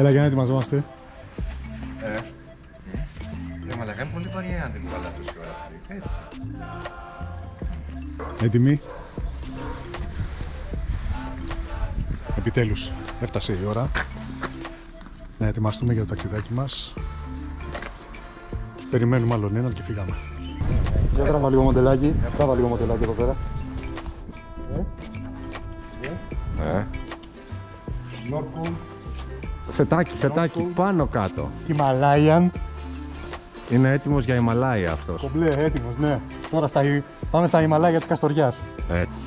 Έλα για να ετοιμαζόμαστε. Μαλάκα, είναι πολύ βαριά αν την κουβαλά τόση ώρα αυτή. Έτσι. Έτοιμοι. Επιτέλους, έφτασε η ώρα να ετοιμαστούμε για το ταξιδάκι μας. Περιμένουμε άλλον έναν και φύγαμε. Για τράβα λίγο μοντελάκι. Τράβα λίγο μοντελάκι εδώ πέρα. Σετάκι, πάνω κάτω. Himalayan. Είναι έτοιμος για Ιμαλάια αυτός. Κομπλέ, έτοιμος, ναι. Τώρα πάμε στα Ιμαλάια της Καστοριάς. Έτσι.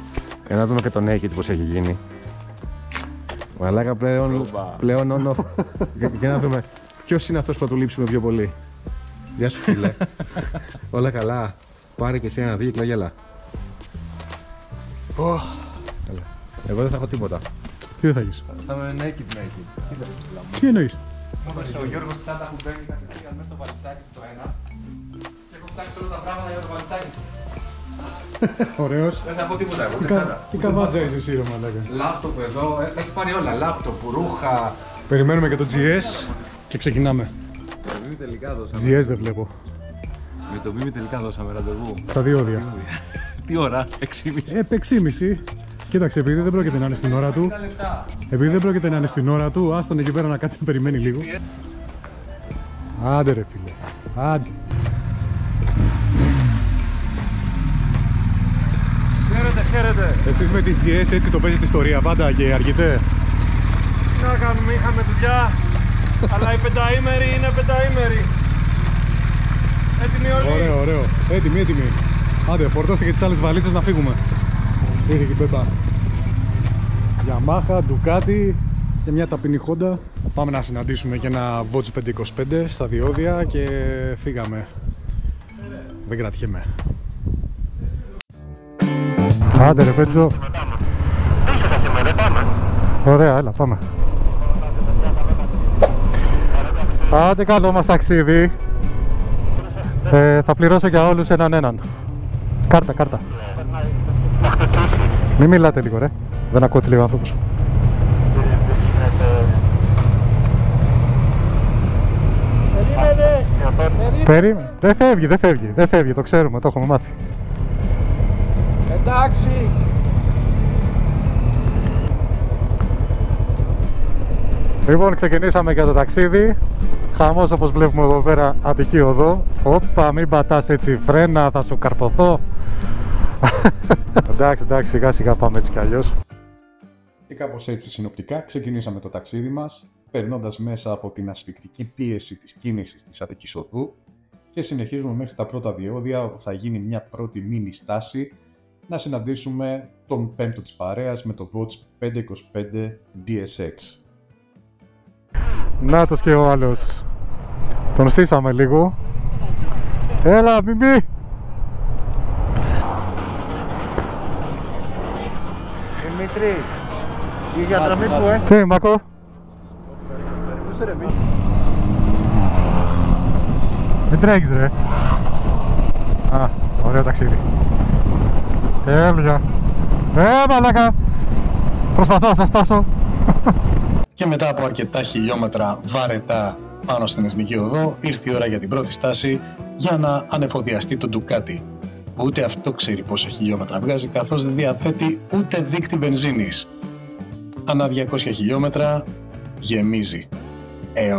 Για να δούμε και τον Naked πώς έχει γίνει. Μαλάκα πλέον όνο. Για να δούμε ποιος είναι αυτός που θα του λείψουμε πιο πολύ. Γεια σου φίλε. Όλα καλά. Πάρε και εσύ ένα δίκλο, γέλα. Εγώ δεν θα έχω τίποτα. Τι δεν θα έχεις? Θα είμαι naked. Τι εννοείς? Ο Γιώργος Τσάντα που μπαίνει κάτι μέσα στο βαλιτσάκι του το ένα και έχω φτιάξει όλα τα πράγματα για το βαλιτσάκι. Ωραίος. Δεν θα έχω τίποτα εγώ, Τσάντα. Τι καβάτζα είσαι εσύ ρε μαλάκα. Λάπτοπ εδώ, έχει πάρει όλα. Λάπτοπ, ρούχα. Περιμένουμε και το GS και ξεκινάμε. Το Μίμη τελικά δώσαμε. GS δεν βλέπω. Με το Μίμη τελικά δώσαμε ραντεβού. Στα διόδια. Τι ώρα, 6.30. 6.30. Κοίταξε, επειδή δεν πρόκειται να είναι στην ώρα του. Επειδή δεν πρόκειται να είναι στην ώρα του, άστον εκεί πέρα να κάτσει να περιμένει λίγο. Άντε ρε φίλε. Άντε. Χαίρετε. Εσείς με τις GS έτσι το παίζετε ιστορία πάντα και αργείτε. Τι να κάνουμε, είχαμε δουλειά, αλλά η πενταήμερη είναι πενταήμερη. Έτοιμοι όλοι. Ωραίο. Έτοιμοι. Άντε, φορτώστε και τις άλλες βαλίτσες να φύγουμε. Ήρθε εκεί πέτα. Yamaha, Ducati και μια ταπεινή Honda. Πάμε να συναντήσουμε και ένα Watch 525 στα διόδια και φύγαμε. Δεν κρατιέμαι. Άντε ρε Πέτζο. Πίσω σας είμαι, δεν πάμε. Ωραία, έλα πάμε. Άντε καλό μας ταξίδι. Θα πληρώσω για όλους έναν. Κάρτα. Μην μιλάτε λίγο ρε. Δεν ακούω τι λέει ο άνθρωπος. Περίμενε. Δεν φεύγει, το ξέρουμε, το έχουμε μάθει. Εντάξει. Λοιπόν, ξεκινήσαμε για το ταξίδι. Χαμός όπως βλέπουμε εδώ πέρα, Αττική Οδό. Όπα, μην πατάς έτσι φρένα, θα σου καρφωθώ. Εντάξει, σιγά σιγά πάμε έτσι κι αλλιώς. Και κάπως έτσι συνοπτικά ξεκινήσαμε το ταξίδι μας, περνώντας μέσα από την ασφυκτική πίεση της κίνησης της Αττικής Οδού και συνεχίζουμε μέχρι τα πρώτα διόδια, όπου θα γίνει μια πρώτη μίνι στάση να συναντήσουμε τον πέμπτο της παρέας με το Watch 525 DSX. Νάτος και ο άλλος. Τον στήσαμε λίγο. Έλα, Μιμή! Δημήτρη, η διαδρομή που Τι, Μάκο? Πού σε ρε Μí. Δεν τρέχεις ρε. Α, ωραίο ταξίδι. Έβγαια. Μαλάκα! Προσπαθώ να σας φτάσω. Και μετά από αρκετά χιλιόμετρα βαρετά πάνω στην Εθνική Οδό, ήρθε η ώρα για την πρώτη στάση για να ανεφοδιαστεί το Ducati. Ούτε αυτό ξέρει πόσα χιλιόμετρα βγάζει, καθώς δεν διαθέτει ούτε δείκτη βενζίνης. Ανά 200 χιλιόμετρα γεμίζει.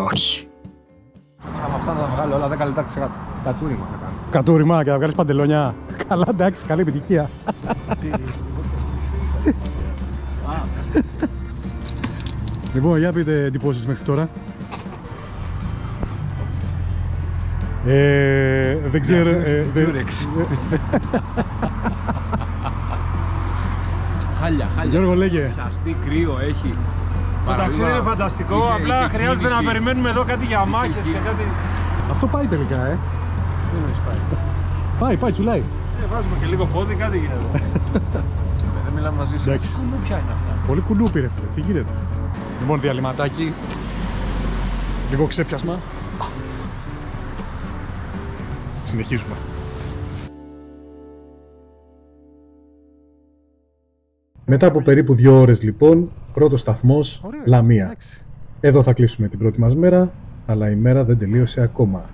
Όχι. Με αυτά να τα βγάλω όλα 10 λεπτά κατούριμα θα κάνω. Κατούριμα και να βγάλεις παντελόνια. Καλά, εντάξει, καλή επιτυχία. Λοιπόν, για πείτε εντυπώσεις μέχρι τώρα. Δεν ξέρω. Χάλια. Γιώργο, λέγε. Πιαστή, κρύο έχει. Το ταξίδι είναι φανταστικό, απλά χρειάζεται να περιμένουμε εδώ κάτι για μάχες και κάτι. Αυτό πάει τελικά, Δεν εννοείς πάει. Πάει, τσουλάει. Βάζουμε και λίγο πόδι, κάτι γίνεται. Δεν μιλάμε μαζί σου. Εντάξει. Κουνού ποια είναι αυτά. Πολύ κουνούπι ρε φίλε, τι γίνεται. Λοιπόν, διαλυματάκι. Λίγο ξέπιασμα. Συνεχίζουμε. Μετά από περίπου 2 ώρες λοιπόν, πρώτος σταθμός, Ωραίο, Λαμία. εντάξει. Εδώ θα κλείσουμε την πρώτη μας μέρα, αλλά η μέρα δεν τελείωσε ακόμα.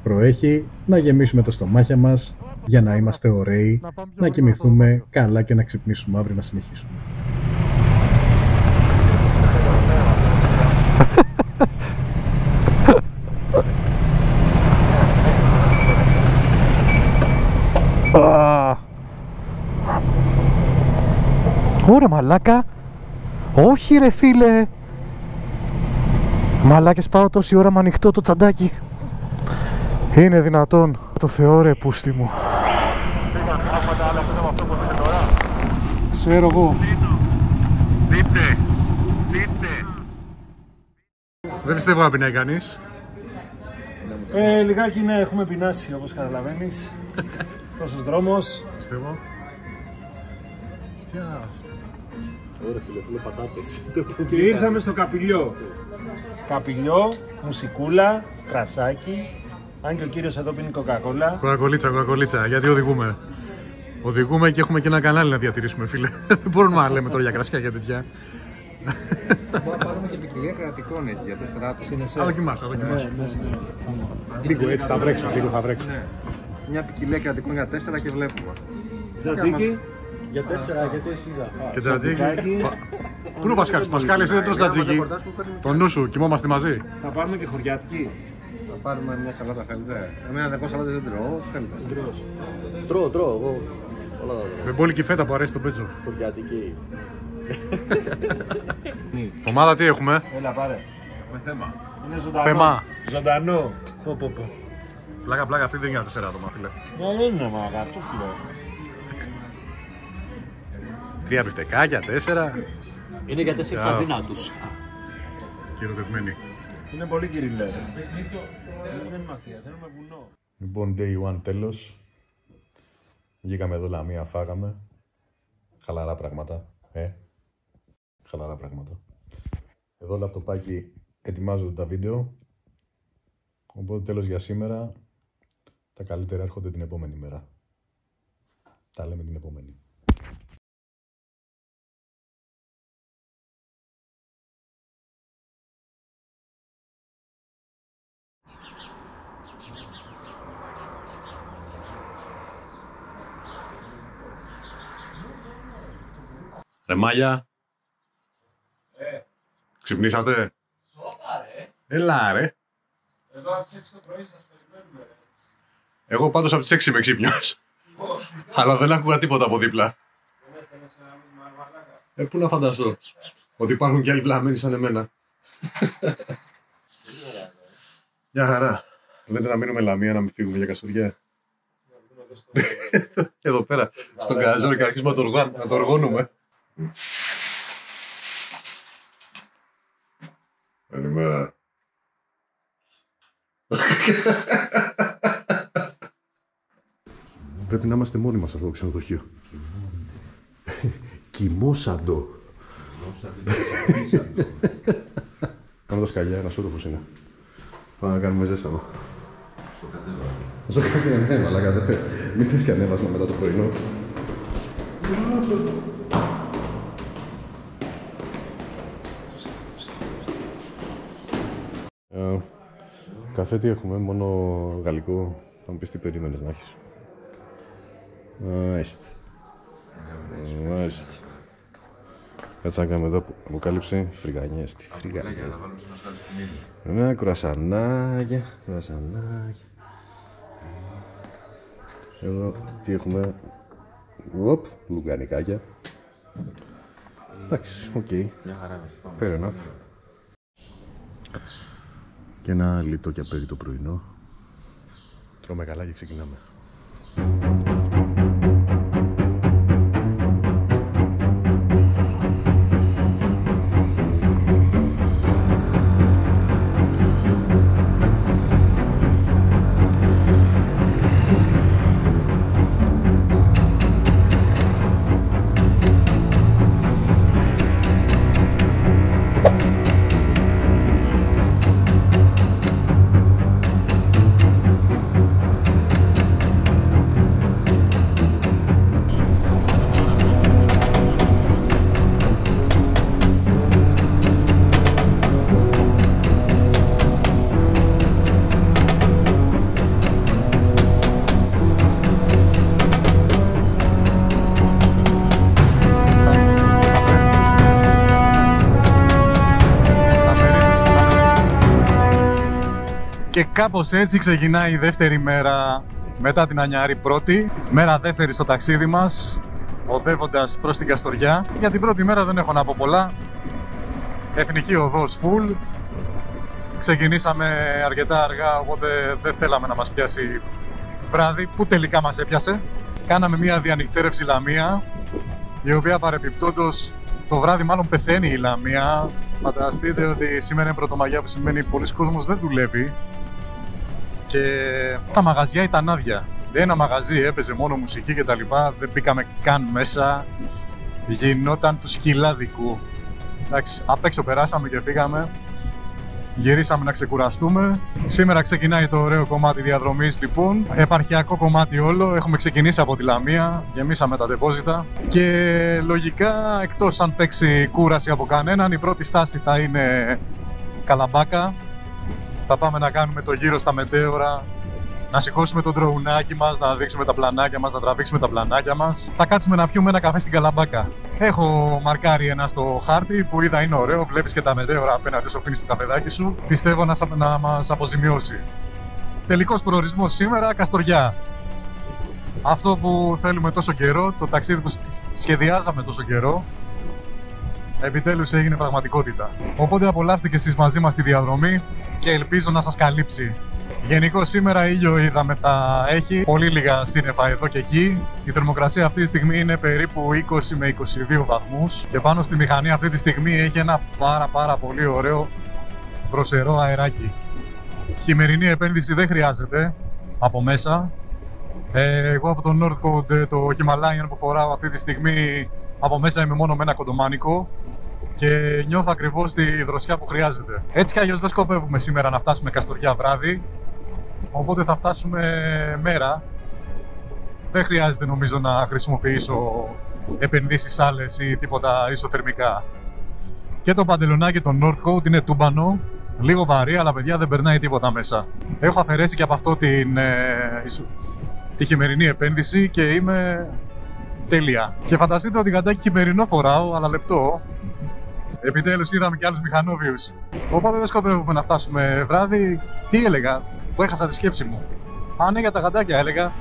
Προέχει να γεμίσουμε το στομάχια μας για να είμαστε ωραίοι, να κοιμηθούμε καλά και να ξυπνήσουμε αύριο να συνεχίσουμε. Ωραία μαλάκα. Όχι ρε φίλε. Μαλάκες, πάω τόση ώρα με ανοιχτό το τσαντάκι. Είναι δυνατόν? Το Θεό ρε πούστη μου. Ξέρω εγώ. Δείτε. Δεν πιστεύω να πεινάει κανείς. Λιγάκι ναι, έχουμε πεινάσει όπως καταλαβαίνεις. Τόσος δρόμος. Πιστεύω. Ωραία φίλε, πατάτες. Και ήρθαμε στο Καπηλιό. Καπηλιό, μουσικούλα, κρασάκι. Αν και ο κύριος εδώ πίνει κοκακόλα. Κοκακολίτσα, γιατί οδηγούμε. Οδηγούμε και έχουμε και ένα κανάλι να διατηρήσουμε, φίλε. Δεν μπορούμε να λέμε τώρα για κρασιά και τέτοια. Θα πάρουμε και ποικιλία κρατικών έτσι για 4 άτομα. Θα δοκιμάσω. Λίγο έτσι, θα βρέξω. Μια ποικιλία κρατικών για 4 και βλέπουμε. Τζατζίκι. Για 4, γιατί εσύ θα Και τζατζίκι. Πού είναι ο Πασχάλης? Πασχάλη, εσύ δεν τρως τζατζίκι. Το νου σου, κοιμόμαστε μαζί. Θα πάρουμε και χωριάτικη. Θα πάρουμε μια σαλάτα, θέλετε? Εμένα εγώ σαλάτα δεν τρώω, θέλετε? τρώω, εγώ όλα τα τρώω. Με μπόλικη φέτα που αρέσει τον πέτσο. Χωριάτικη. Ομάδα τι έχουμε? Έλα πάρε. Με θέμα. Είναι ζωντανό. Θεμά. Ζωντανό. Πλάκα, αυτή δεν είναι για 4 άτομα, φίλε. Δεν είναι μάγα, αυτό σου λέω. 3 μπιφτεκάκια, 4. Είναι για 4 αδύνατους. Κυριοτευμένοι. Είναι πολύ κυριλέ. Εμείς δεν είμαστε, θέλουμε βουνό. Λοιπόν, day 1 τέλος. Βγήκαμε εδώ Λαμία, φάγαμε. Χαλαρά πράγματα. Χαλαρά πράγματα. Εδώ λαπτοπάκι ετοιμάζονται τα βίντεο. Οπότε τέλος για σήμερα. Τα καλύτερα έρχονται την επόμενη μέρα. Τα λέμε την επόμενη. Ρε Μάλια. Ξυπνήσατε? Σώπα ρε. Έλα ρε. Εδώ από τις 6 το πρωί σας περιμένουμε ρε. Εγώ πάντως από τις 6 είμαι ξύπνιος. Αλλά δεν άκουγα τίποτα από δίπλα. Δεν έστελνε σε ένα μαλάκα. Πού να φανταστώ. Ότι υπάρχουν και άλλοι βλαμμένοι σαν εμένα. Μια χαρά. Λέτε να μείνουμε Λαμία, να μην φύγουμε για Καστοριά. Εδώ πέρα, στον Καζόρ και αρχίσουμε να το οργώνουμε. Καλημέρα. Πρέπει να είμαστε μόνοι μας σε αυτό το ξενοδοχείο. Κοιμόσαντο. Πάμε τα σκαλιά, να σου το πώς είναι. Πάμε να κάνουμε ζέσταμα. Στο κατέβασμα. Ναι, μαλάκα, δεν θέλω. Μην θες και ανέβασμα μετά το πρωινό. Καφέ τι έχουμε, μόνο γαλλικό. Θα μου πεις τι περίμενες να έχεις. Μάλιστα. Κάτσε να κάνουμε εδώ αποκάλυψη. Φρυγανιές, τι φρυγανιές. Ναι, κουρασανάκια. Εδώ τι έχουμε. Λουγκανικάκια. Εντάξει, οκ. Fair enough. Και ένα λιτό και απέρι το πρωινό. Τρώμε καλά και ξεκινάμε. Και κάπως έτσι ξεκινάει η δεύτερη μέρα μετά την Ανιάρη πρώτη. Μέρα δεύτερη στο ταξίδι μας, οδεύοντας προς την Καστοριά. Για την πρώτη μέρα δεν έχω να πω πολλά. Εθνική οδός full. Ξεκινήσαμε αρκετά αργά, οπότε δεν θέλαμε να μας πιάσει βράδυ, που τελικά μας έπιασε. Κάναμε μια διανυκτέρευση Λαμία, η οποία παρεπιπτόντως το βράδυ μάλλον πεθαίνει η Λαμία. Φανταστείτε ότι σήμερα είναι Πρωτομαγιά, που σημαίνει πολλοί κόσμος δεν δουλεύει και τα μαγαζιά ήταν άδεια. Ένα μαγαζί έπαιζε μόνο μουσική και τα λοιπά, δεν μπήκαμε καν μέσα, γινόταν του σκυλάδικου. Εντάξει, απ' έξω περάσαμε και φύγαμε. Γυρίσαμε να ξεκουραστούμε. Σήμερα ξεκινάει το ωραίο κομμάτι διαδρομής λοιπόν. Επαρχιακό κομμάτι όλο. Έχουμε ξεκινήσει από τη Λαμία. Γεμίσαμε τα ντεπόζιτα. Και λογικά, εκτός αν παίξει κούραση από κανέναν, η πρώτη στάση θα είναι Καλαμπάκα. Θα πάμε να κάνουμε το γύρο στα μετέωρα. Να σηκώσουμε το ντροουνάκι μας, να δείξουμε τα πλανάκια μας, να τραβήξουμε τα πλανάκια μας. Θα κάτσουμε να πιούμε ένα καφέ στην Καλαμπάκα. Έχω μαρκάρει ένα στο χάρτη που είδα είναι ωραίο. Βλέπεις και τα μετέωρα απέναντι όσο πίνεις το καφεδάκι σου. Πιστεύω να μας αποζημιώσει. Τελικός προορισμός σήμερα, Καστοριά. Αυτό που θέλουμε τόσο καιρό, το ταξίδι που σχεδιάζαμε τόσο καιρό, επιτέλους έγινε πραγματικότητα. Οπότε απολαύστε και εσείς μαζί μας τη διαδρομή και ελπίζω να σας καλύψει. Γενικώς σήμερα ήλιο είδαμε θα έχει, πολύ λίγα σύννεφα εδώ και εκεί. Η θερμοκρασία αυτή τη στιγμή είναι περίπου 20 με 22 βαθμούς και πάνω στη μηχανή αυτή τη στιγμή έχει ένα πάρα πολύ ωραίο δροσερό αεράκι. Χειμερινή επένδυση δεν χρειάζεται από μέσα. Εγώ από το Northcote, το Himalayan που φοράω αυτή τη στιγμή, από μέσα είμαι μόνο με ένα κοντομάνικο και νιώθω ακριβώς τη δροσιά που χρειάζεται. Έτσι κι αλλιώς δεν σκοπεύουμε σήμερα να φτάσουμε Καστοριά βράδυ, οπότε θα φτάσουμε μέρα. Δεν χρειάζεται νομίζω να χρησιμοποιήσω επενδύσεις άλλες ή τίποτα ισοθερμικά. Και το παντελονάκι το Northcote είναι τούμπανο, λίγο βαρύ, αλλά παιδιά δεν περνάει τίποτα μέσα. Έχω αφαιρέσει και από αυτό τη χειμερινή επένδυση και είμαι τέλεια. Και φανταστείτε ότι γαντάκι χειμερινό φοράω, αλλά λεπτό. Επιτέλους είδαμε και άλλους μηχανόβιους. Οπότε δεν σκοπεύουμε να φτάσουμε βράδυ. Τι έλεγα, που έχασα τη σκέψη μου. Αν για τα γαντάκια έλεγα,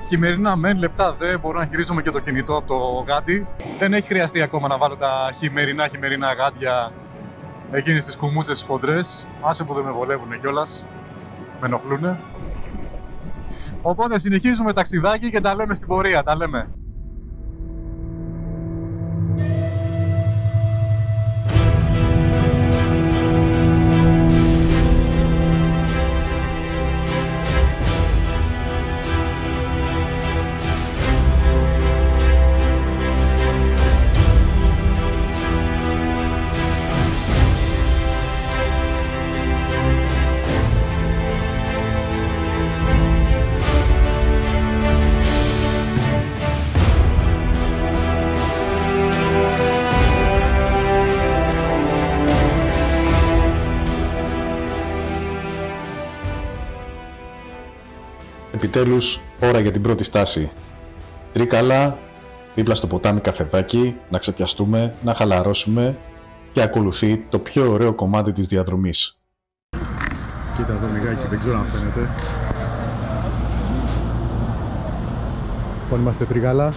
χειμερινά μεν, λεπτά δεν, μπορώ να χειρίζομαι και το κινητό από το γάντι. Δεν έχει χρειαστεί ακόμα να βάλω τα χειμερινά γάντια εκείνες τις κουμούτσες τις χοντρές. Άσε που δεν με βολεύουν κιόλας, με ενοχλούνε. Οπότε συνεχίζουμε ταξιδάκι και τα λέμε στην πορεία, τα λέμε. Επιτέλους, ώρα για την πρώτη στάση. Τρίκαλα, δίπλα στο ποτάμι καφεδάκι, να ξεπιαστούμε, να χαλαρώσουμε και ακολουθεί το πιο ωραίο κομμάτι της διαδρομής. Κοίτα εδώ λιγάκι, δεν ξέρω αν φαίνεται. Λοιπόν, είμαστε Τρίκαλα.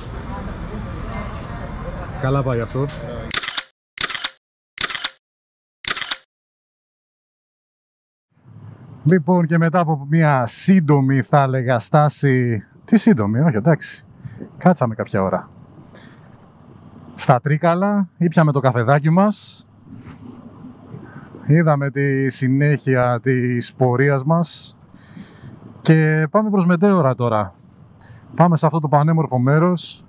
Καλά πάει αυτό. Λοιπόν, και μετά από μια σύντομη, θα έλεγα, στάση. Τι σύντομη, όχι, εντάξει. Κάτσαμε κάποια ώρα. Στα Τρίκαλα, ήπιαμε το καφεδάκι μας. Είδαμε τη συνέχεια της πορείας μας. Και πάμε προς μετέωρα τώρα. Πάμε σε αυτό το πανέμορφο μέρος,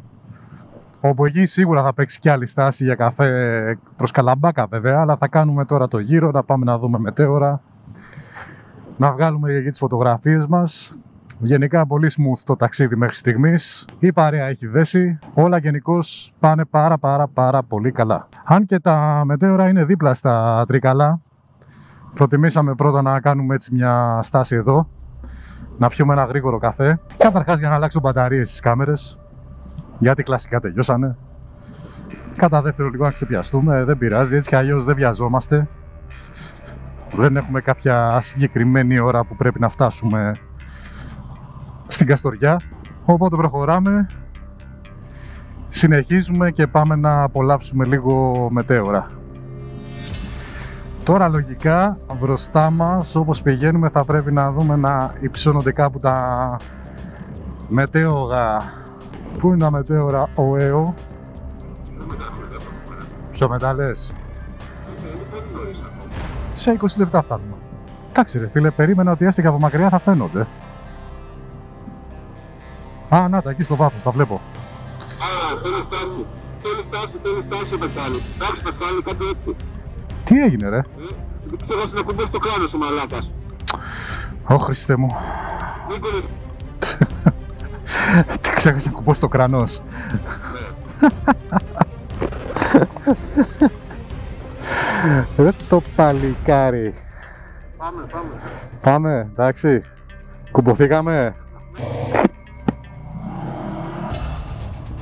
όπου εκεί σίγουρα θα παίξει κι άλλη στάση για καφέ προς Καλαμπάκα βέβαια. Αλλά θα κάνουμε τώρα το γύρο, να πάμε να δούμε μετέωρα, να βγάλουμε εκεί τις φωτογραφίες μας. Γενικά πολύ smooth το ταξίδι μέχρι στιγμής. Η παρέα έχει δέσει. Όλα γενικώς πάνε πάρα πολύ καλά. Αν και τα μετέωρα είναι δίπλα στα Τρίκαλα, προτιμήσαμε πρώτα να κάνουμε έτσι μια στάση εδώ, να πιούμε ένα γρήγορο καφέ. Καταρχάς για να αλλάξω μπαταρίες στις κάμερες, γιατί κλασικά τελειώσανε. Κατά δεύτερο λίγο να ξεπιαστούμε, δεν πειράζει, έτσι κι αλλιώς δεν βιαζόμαστε. Δεν έχουμε κάποια συγκεκριμένη ώρα που πρέπει να φτάσουμε στην Καστοριά, οπότε προχωράμε, συνεχίζουμε και πάμε να απολαύσουμε λίγο μετέωρα. Τώρα λογικά μπροστά μας, όπως πηγαίνουμε, θα πρέπει να δούμε να υψώνονται κάπου τα μετέωρα. Πού είναι τα μετέωρα ΟΕΟ? Πιο μετά λες? Σε 20 λεπτά φτάνουμε. Εντάξει ρε φίλε, περίμενα ότι έστω και από μακριά θα φαίνονται. Α, να τα, εκεί στο βάθος, τα βλέπω. Α, θέλει στάση. Θέλει στάση ο Πασχάλη. Εντάξει Πασχάλη, κάτω έτσι. Τι έγινε ρε? Δεν ξέρω να κουμπώσει το κράνος ο μαλάκας. Ω Χριστέ μου. Τι ξέχασα να κουμπώσει το κρανός. Ρε το παλικάρι. Πάμε, εντάξει. Κουμποθήκαμε.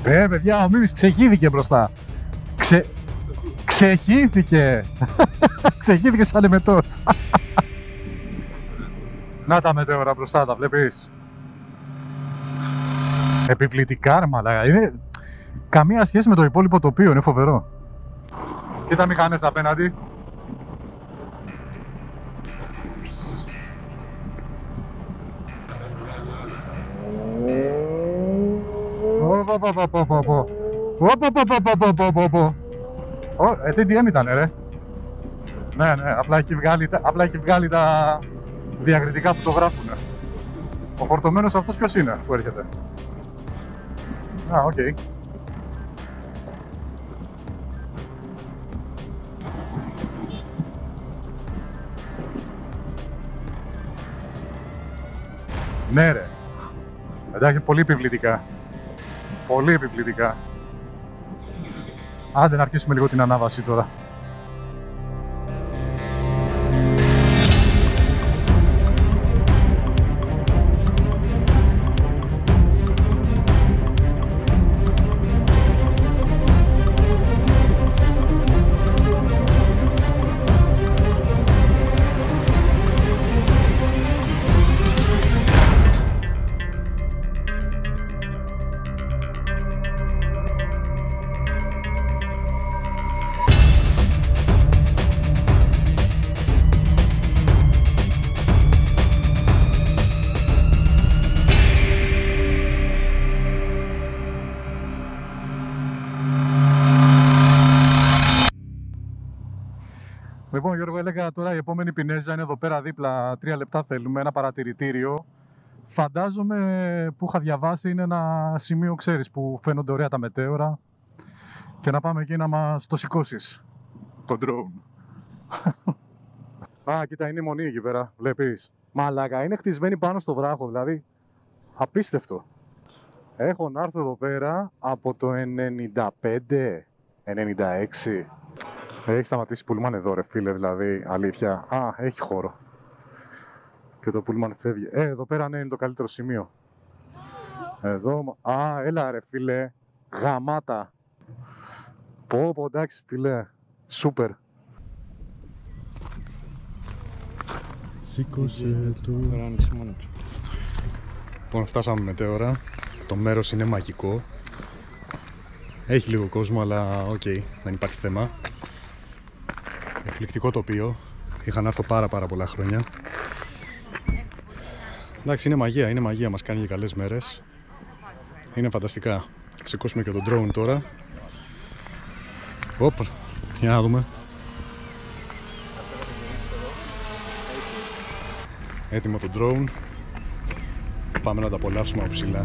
Παιδιά, ο Μίμης ξεχύθηκε μπροστά. Ξεχύθηκε. Ξεχύθηκε σαν εμετός. Να τα μετέωρα μπροστά, τα βλέπεις? Επιβλητικά ρε μαλάκα. Είναι καμία σχέση με το υπόλοιπο τοπίο, είναι φοβερό. Κοίτα μηχανές απέναντι. TDM ήτανε ρε. Ναι, απλά έχει βγάλει τα διακριτικά που το γράφουνε. Ο φορτωμένος αυτός ποιος είναι που έρχεται? Α, οκ. Ναι ρε. Εντάξει, πολύ επιβλητικά. Πολύ επιβλητικά. Άντε να αρχίσουμε λίγο την ανάβαση τώρα. Λοιπόν Γιώργο, έλεγα τώρα η επόμενη Πινέζα είναι εδώ πέρα δίπλα, 3 λεπτά θέλουμε, ένα παρατηρητήριο. Φαντάζομαι που είχα διαβάσει είναι ένα σημείο, ξέρεις, που φαίνονται ωραία τα μετέωρα και να πάμε εκεί να μας το σηκώσεις, το drone. Α, κοίτα, είναι η μονή εκεί πέρα, βλέπεις. Μαλάκα, είναι χτισμένη πάνω στο βράχο, δηλαδή απίστευτο. Έχω να έρθω εδώ πέρα από το 95-96. Έχει σταματήσει πούλμαν εδώ ρε φίλε, δηλαδή, αλήθεια. Α, έχει χώρο. Και το πούλμαν φεύγει. Εδώ πέρα ναι, είναι το καλύτερο σημείο. Εδώ, α, έλα ρε φίλε. Γαμάτα. Πω, εντάξει φίλε. Σούπερ. Σήκωσε το. Λοιπόν, φτάσαμε μετέωρα. Το μέρος είναι μαγικό. Έχει λίγο κόσμο, αλλά οκ, δεν υπάρχει θέμα. Εκπληκτικό τοπίο. Είχα να έρθω πάρα πολλά χρόνια. Εντάξει, είναι μαγεία, μας κάνει και καλές μέρες. Είναι φανταστικά. Σηκώσουμε και τον drone τώρα. Οπ, για να δούμε. Έτοιμο το drone. Πάμε να τα απολαύσουμε από ψηλά.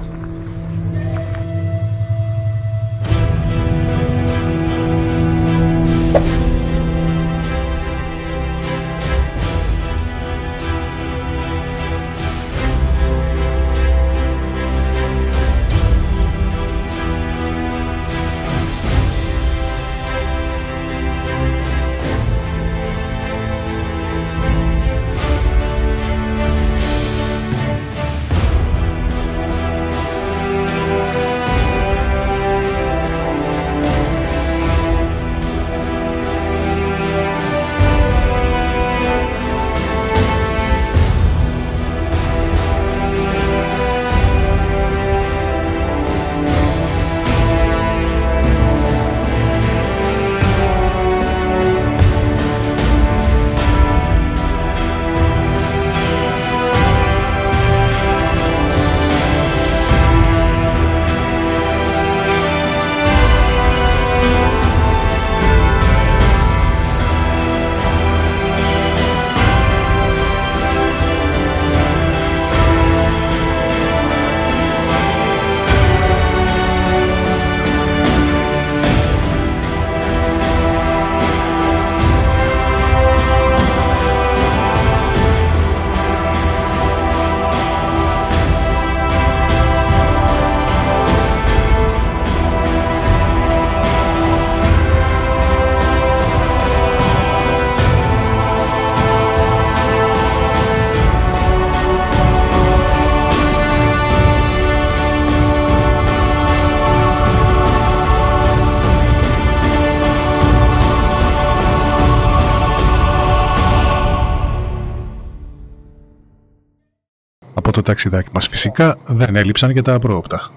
Από το ταξιδάκι μας φυσικά δεν έλειψαν και τα απρόοπτα.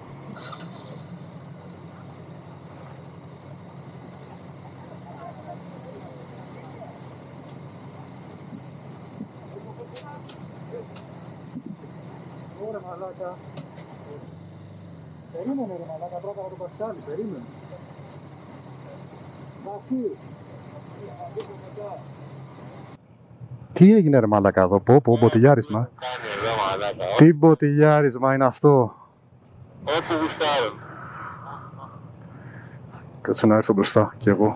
Ωραία μαλάκα. Περίμενε ρε μαλάκα, πρώτα από τον Πασκάλη, περίμενε. Τι έγινε ρε μαλάκα εδώ, πω, μποτιλιάρισμα. Τι μποτιλιάρισμα είναι αυτό. Όπου γουστάρουν. Κάτσε να έρθω μπροστά κι εγώ.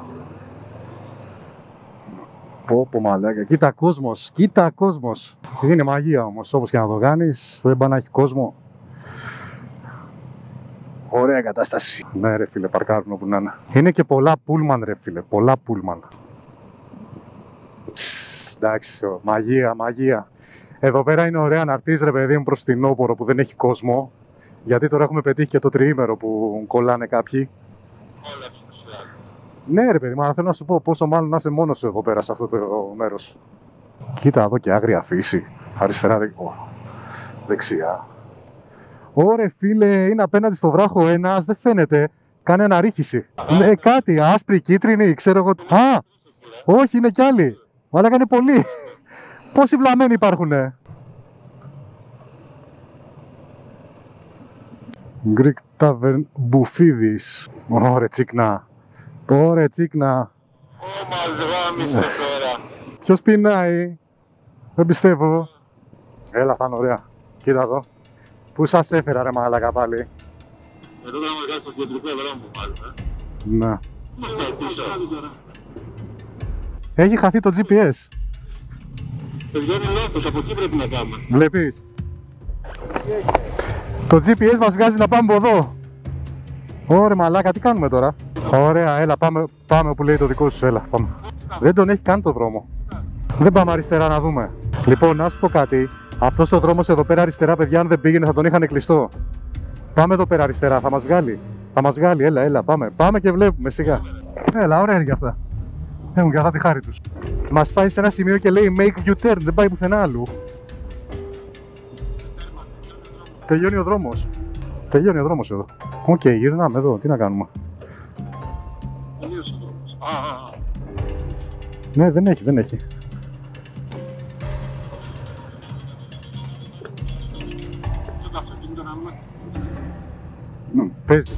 Πω μαλάκα, κοίτα κόσμος, κοίτα κόσμος. Είναι μαγεία όμως, όπως και να το κάνεις, δεν πάει να έχει κόσμο. Ωραία κατάσταση. Ναι ρε φίλε, παρκάρουν όπου να είναι. Είναι και πολλά πούλμαν ρε φίλε, πολλά πούλμαν. Εντάξει, μαγεία, μαγεία. Εδώ πέρα είναι ωραία να έρθεις ρε παιδί μου προς την Όπορο που δεν έχει κόσμο. Γιατί τώρα έχουμε πετύχει και το τριήμερο που κολλάνε κάποιοι. Ναι ρε παιδί μου, αλλά θέλω να σου πω πόσο μάλλον να είσαι μόνος σου εδώ πέρα σε αυτό το μέρος. Κοίτα εδώ και άγρια φύση. Αριστερά, δεξιά. Ωρε φίλε, είναι απέναντι στο βράχο ένας, δεν φαίνεται. Κάνει αναρρίχηση. Ναι, κάτι, άσπρη, κίτρινη, ξέρω εγώ. Α, όχι, είναι κι άλλοι. Αλλά κάνει πολύ. Πόσοι βλαμμένοι υπάρχουνε. Greek Tavern Μπουφίδης. Ωρε τσίκνα. Ωρε τσίκνα. Μας γάμισε τώρα. Ποιος πεινάει. Δεν πιστεύω. Έλα, θα είναι ωραία. Κοίτα εδώ. Πού σας έφερα ρε μαλάκα πάλι. Εδώ θα μας κάνει στο κεντρικό δρόμο πάλι. Ναι. Μας πάει πίσω. Έχει χαθεί το GPS. Παιδιά είναι λάθος, από εκεί πρέπει να κάνουμε. Βλέπεις. Το GPS μας βγάζει να πάμε από εδώ. Ωραία μαλάκα, τι κάνουμε τώρα. Ωραία, έλα πάμε που λέει το δικό σου, έλα πάμε. Δεν τον έχει καν το δρόμο. Δεν πάμε αριστερά να δούμε. Λοιπόν, να σου πω κάτι. Αυτός ο δρόμος εδώ πέρα αριστερά, παιδιά, αν δεν πήγαινε θα τον είχαν κλειστό. Πάμε εδώ πέρα αριστερά, θα μας βγάλει. Θα μας βγάλει, έλα, πάμε. Πάμε και βλέπουμε σιγά. Έλα, ωραία είναι και αυτά. Έχουν και αυτά τη χάρη τους. Μας πάει σε ένα σημείο και λέει make you turn, δεν πάει πουθενά άλλου. Τελειώνει ο δρόμος. Τελειώνει ο δρόμος εδώ. Οκ, γυρνάμε εδώ, τι να κάνουμε. Τελείωσε ο δρόμος. Ναι, δεν έχει. Το αυτοκίνητο να δούμε. Παίζει.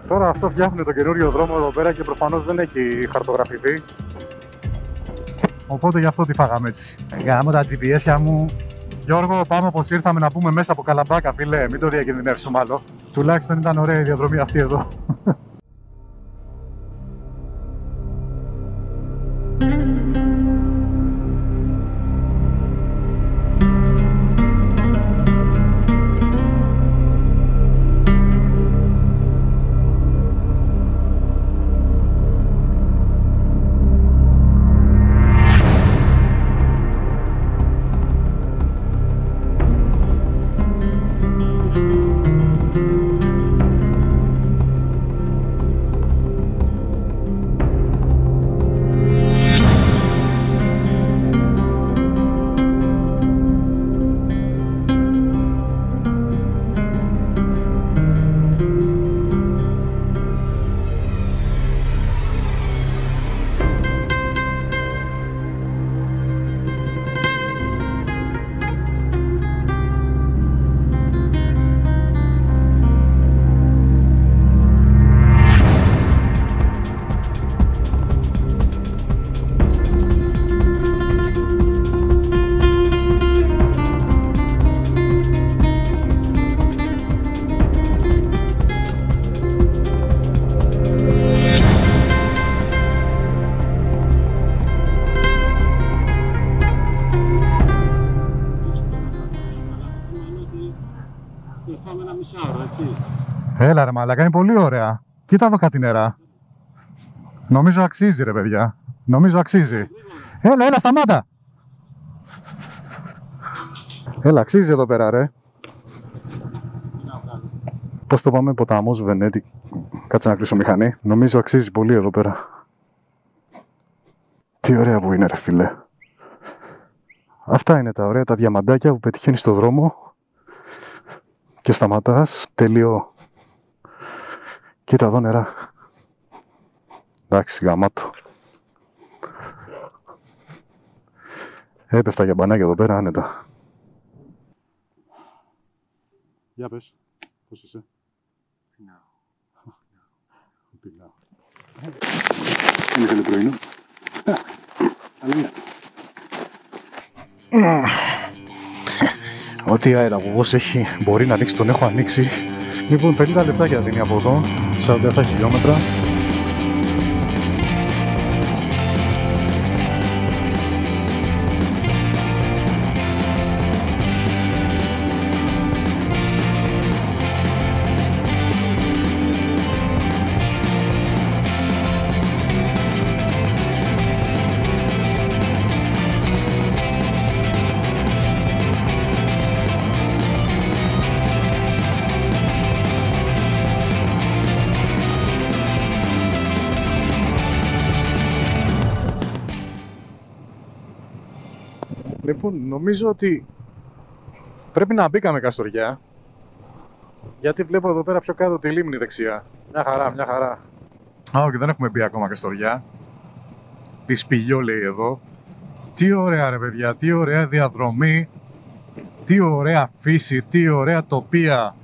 Τώρα αυτό φτιάχνουν το καινούριο δρόμο εδώ πέρα και προφανώς δεν έχει χαρτογραφηθεί. Οπότε γι' αυτό τη φάγαμε έτσι. Γάμω τα GPS μου. Γιώργο, πάμε όπως ήρθαμε να πούμε μέσα από Καλαμπάκα, φίλε. Μην το διακινδυνεύσουμε άλλο. Τουλάχιστον ήταν ωραία η διαδρομή αυτή εδώ. Έλα ρε μαλάκα, είναι πολύ ωραία. Κοίτα εδώ κάτι νερά. Νομίζω αξίζει ρε παιδιά. Νομίζω αξίζει. Έλα, σταμάτα. Έλα, αξίζει εδώ πέρα ρε. Πώς το πάμε, ποταμός, Βενέτη. Κάτσε να κλείσω μηχανή. Νομίζω αξίζει πολύ εδώ πέρα. Τι ωραία που είναι ρε φίλε. Αυτά είναι τα ωραία τα διαμαντάκια που πετυχαίνεις στο δρόμο και σταματάς, τέλειο. Κοίτα εδώ νερά. Εντάξει, γαμάτο. Έπεφτα για μπανάκια εδώ πέρα άνετα. Για πες, πώς είσαι? Πεινάω. Δεν ήθελε πρωινό. Ό,τι αεραγωγός έχει μπορεί να ανοίξει, τον έχω ανοίξει. Λοιπόν, 50 λεπτάκια δίνει από εδώ, 47 χιλιόμετρα. Λοιπόν, νομίζω ότι πρέπει να μπήκαμε Καστοριά, γιατί βλέπω εδώ πέρα πιο κάτω τη λίμνη δεξιά. Μια χαρά, μια χαρά. Όχι, δεν έχουμε μπει ακόμα Καστοριά. Τη Σπηλιό λέει εδώ. Τι ωραία ρε παιδιά, τι ωραία διαδρομή, τι ωραία φύση, τι ωραία τοπία.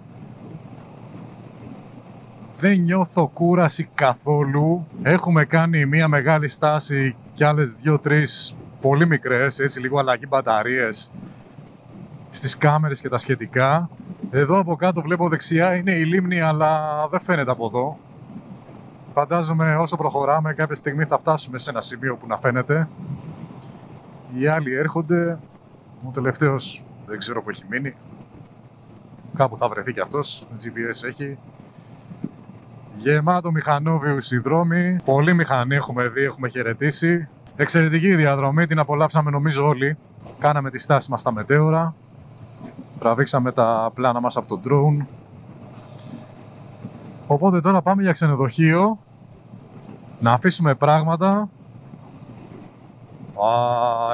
Δεν νιώθω κούραση καθόλου. Έχουμε κάνει μια μεγάλη στάση και άλλες 2-3 πολύ μικρές, έτσι λίγο αλλαγή μπαταρίες στις κάμερες και τα σχετικά. Εδώ από κάτω βλέπω δεξιά είναι η λίμνη, αλλά δεν φαίνεται από εδώ. Φαντάζομαι όσο προχωράμε κάποια στιγμή θα φτάσουμε σε ένα σημείο που να φαίνεται. Οι άλλοι έρχονται, ο τελευταίος δεν ξέρω που έχει μείνει. Κάπου θα βρεθεί κι αυτός, GPS έχει. Γεμάτο μηχανόβιους οι δρόμοι, πολλή μηχανή έχουμε δει, έχουμε χαιρετήσει. Εξαιρετική διαδρομή, την απολαύσαμε νομίζω όλοι. Κάναμε τη στάση μας στα μετέωρα. Τραβήξαμε τα πλάνα μας από το drone. Οπότε τώρα πάμε για ξενοδοχείο. Να αφήσουμε πράγματα.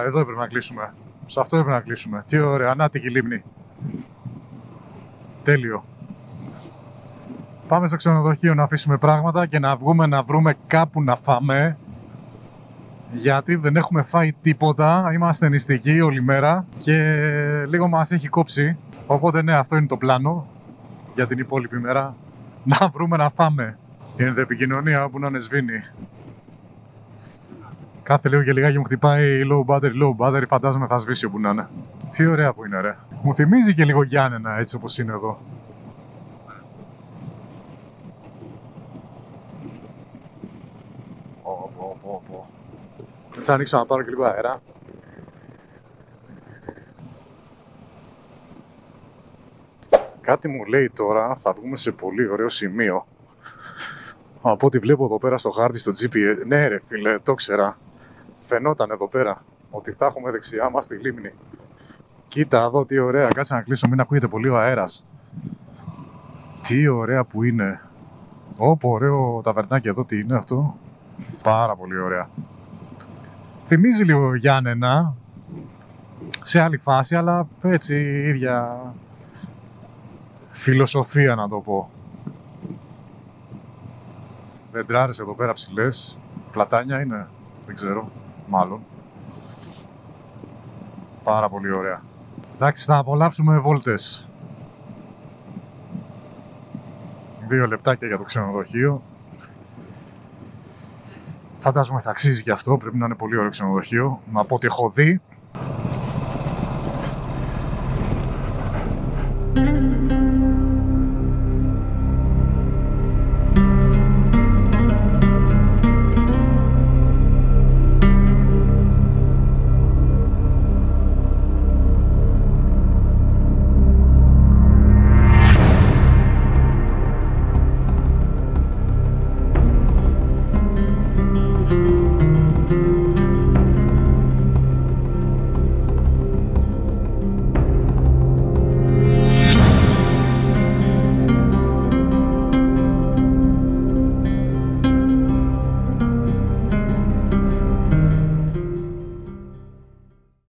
Εδώ έπρεπε να κλείσουμε. Σε αυτό έπρεπε να κλείσουμε. Τι ωραία, ανάτικη λίμνη. Τέλειο. Πάμε στο ξενοδοχείο να αφήσουμε πράγματα και να βγούμε να βρούμε κάπου να φάμε. Γιατί δεν έχουμε φάει τίποτα, είμαστε νηστικοί όλη μέρα και λίγο μας έχει κόψει. Οπότε ναι, αυτό είναι το πλάνο για την υπόλοιπη μέρα. Να βρούμε να φάμε. Είναι επικοινωνία που να σβήνει. Κάθε λίγο και λιγάκι μου χτυπάει low battery, φαντάζομαι θα σβήσει όπου να είναι. Τι ωραία που είναι ρε. Μου θυμίζει και λίγο Γιάννενα έτσι όπως είναι εδώ. Θα ανοίξω να πάρω και λίγο αέρα. Κάτι μου λέει τώρα θα βγούμε σε πολύ ωραίο σημείο. Από ό,τι βλέπω εδώ πέρα στο χάρτη στο GPS. Ναι ρε φίλε, το ξέρα. Φαινόταν εδώ πέρα ότι θα έχουμε δεξιά μας τη λίμνη. Κοίτα εδώ τι ωραία. Κάτσε να κλείσω, μην ακούγεται πολύ ο αέρας. Τι ωραία που είναι. Όπο ωραίο ταβερνάκι εδώ, τι είναι αυτό. Πάρα πολύ ωραία. Θυμίζει λίγο Γιάννενα σε άλλη φάση, αλλά έτσι η ίδια φιλοσοφία να το πω. Βεντράρες εδώ πέρα ψηλές, πλατάνια είναι, δεν ξέρω, μάλλον. Πάρα πολύ ωραία. Εντάξει, θα απολαύσουμε βόλτες. 2 λεπτάκια για το ξενοδοχείο. Φαντάζομαι θα αξίζει και αυτό, πρέπει να είναι πολύ ωραίο ξενοδοχείο. Από ό,τι έχω δει,